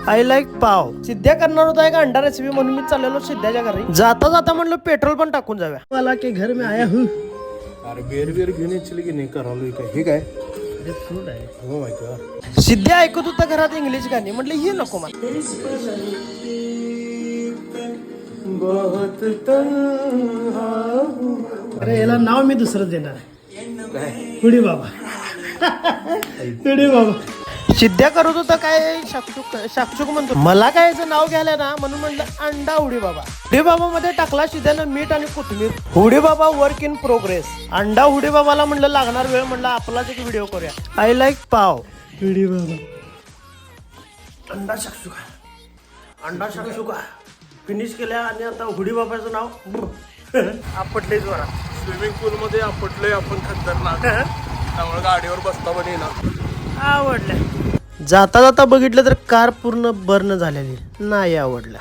I like पाव. सिद्ध्या करणार होता एक अंडा रेसिपी म्हणून मी चाललेलो सिद्ध्याच्या घरी. जाता जाता म्हणलं पेट्रोल पण टाकून जाऊया. मला के घर में आया हूँ. अरे बेर घेऊन येशील की नाही करावलोय काय हे काय फ्रूट आहे. हो माय गॉड. सिद्ध्या ऐकत होता घरात इंग्लिश गाणी. म्हटलं हे नको मला. अरे याला नाव मी दुसरं देणार आहे. हुडी बाबा. हुडी बाबा. सिद्ध्या करत होता काय शाकचूक म्हणतो. मला काय याचं नाव घ्यायला ना म्हणून म्हणलं अंडा हुडी बाबा. हुडी बाबा मध्ये टाकला सिद्ध्यानं मीठ आणि कोथिंबीर. हुडी बाबा वर्क इन प्रोग्रेस. अंडा हुडी बाबाला म्हणलं लागणार वेळ म्हणलं आपलाच एक व्हिडिओ करूया. आय लाईक पाव. हुडी बाबा. अंडा शाकचुका. अंडा शाकचुका फिनिश केल्या आणि आता हुडी बाबाचं नाव आपटले जोरात. स्विमिंग पूल मध्ये आपटलोय आपण खतरनाक. त्यामुळे गाडीवर बसता पण येणार. आवडलं. जाता जाता बघितलं तर कार पूर्ण बर्न झालेली. नाही आवडलं.